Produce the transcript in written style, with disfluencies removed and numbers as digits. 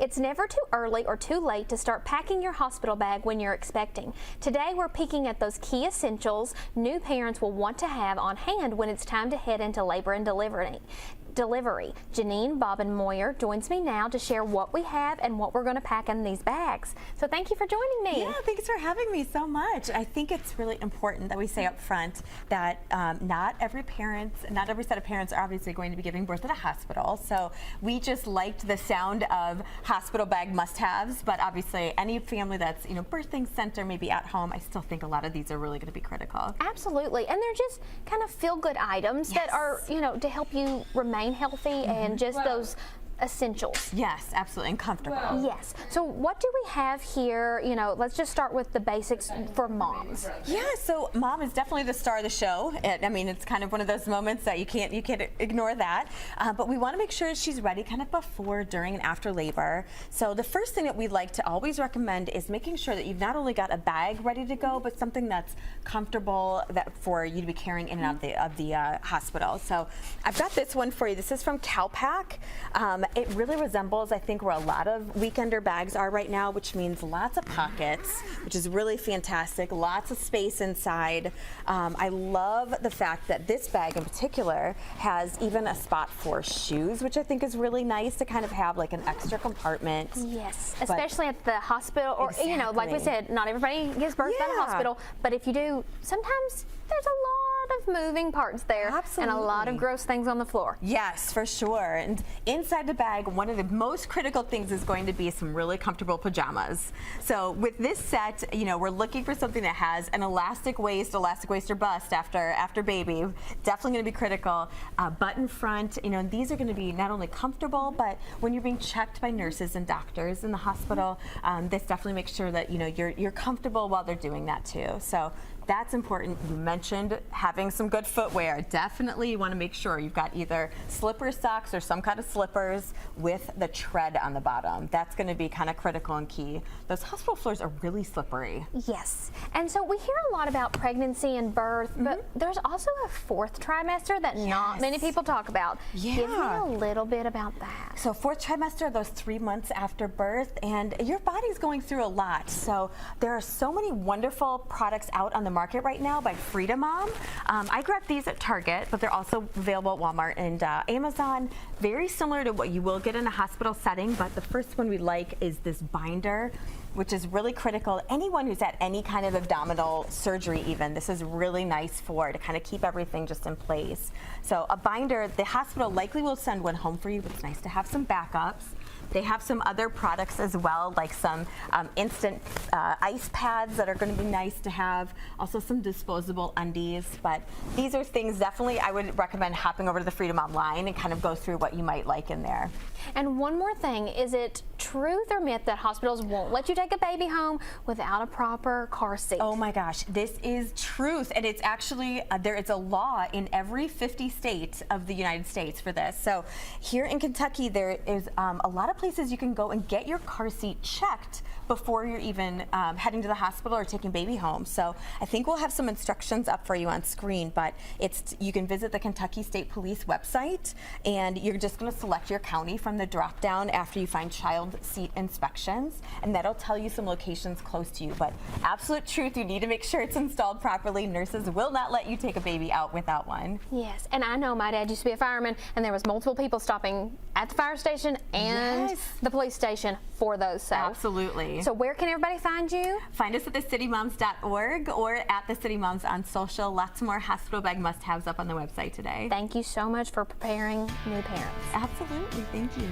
It's never too early or too late to start packing your hospital bag when you're expecting. Today we're peeking at those key essentials new parents will want to have on hand when it's time to head into labor and delivery. Jeanine Bobenmoyer joins me now to share what we have and what we're going to pack in these bags. So thank you for joining me. Yeah, thanks for having me so much. I think it's really important that we say up front that not every set of parents are obviously going to be giving birth at a hospital. So we just liked the sound of hospital bag must-haves, but obviously any family that's birthing center, maybe at home, I still think a lot of these are really going to be critical. Absolutely, and they're just kind of feel-good items that are to help you remain healthy and just those essentials. Yes, absolutely, and comfortable. Yes. So what do we have here? Let's just start with the basics for moms. Yeah, so mom is definitely the star of the show. It's kind of one of those moments that you can't ignore that. But we want to make sure she's ready kind of before, during, and after labor. So the first thing that we like to always recommend is making sure that you've not only got a bag ready to go, but something that's comfortable for you to be carrying in and out of the hospital. So I've got this one for you. This is from CalPack. It really resembles, I think, where a lot of weekender bags are right now, which means lots of pockets, which is really fantastic, lots of space inside. I love the fact that this bag in particular has even a spot for shoes, which I think is really nice to kind of have like an extra compartment. Yes, especially at the hospital, or like we said, not everybody gives birth at a hospital, but if you do, sometimes there's a lot of moving parts there. Absolutely. And a lot of gross things on the floor. Yes, for sure. And inside the bag, one of the most critical things is going to be some really comfortable pajamas. So with this set, we're looking for something that has an elastic waist or bust after baby. Definitely going to be critical. Button front, these are going to be not only comfortable, but when you're being checked by nurses and doctors in the hospital, this definitely makes sure that you're comfortable while they're doing that too. So that's important. You mentioned having some good footwear. Definitely you want to make sure you've got either slipper socks or some kind of slippers with the tread on the bottom. That's going to be kind of critical and key. Those hospital floors are really slippery. Yes. And so we hear a lot about pregnancy and birth, but there's also a fourth trimester that not many people talk about. Yeah. Give me a little bit about that. So fourth trimester, those 3 months after birth, and your body's going through a lot. So there are so many wonderful products out on the market right now by Mom. I grabbed these at Target, but they're also available at Walmart and Amazon. Very similar to what you will get in a hospital setting, but the first one we like is this binder, which is really critical. Anyone who's had any kind of abdominal surgery even, this is really nice to kind of keep everything just in place. So a binder, the hospital likely will send one home for you, but it's nice to have some backups. They have some other products as well, like some instant ice pads that are going to be nice to have. Also some disposable undies. But these are things definitely I would recommend hopping over to the Freedom Online and kind of go through what you might like in there. And one more thing, is it truth or myth that hospitals won't let you take a baby home without a proper car seat? Oh my gosh, this is truth. And it's actually, there is a law in every 50 states of the United States for this. So here in Kentucky, there is a lot of places you can go and get your car seat checked before you're even heading to the hospital or taking baby home. So I think we'll have some instructions up for you on screen, but you can visit the Kentucky State Police website, and you're just going to select your county from the drop down after you find child seat inspections, and that'll tell you some locations close to you. But absolute truth, you need to make sure it's installed properly. Nurses will not let you take a baby out without one. Yes, and I know my dad used to be a fireman, and there was multiple people stopping at the fire station and the police station for those. So. Absolutely. So where can everybody find you? Find us at the CityMoms.org or at the CityMoms on social. Lots more hospital bag must-haves up on the website today. Thank you so much for preparing new parents. Absolutely. Thank you.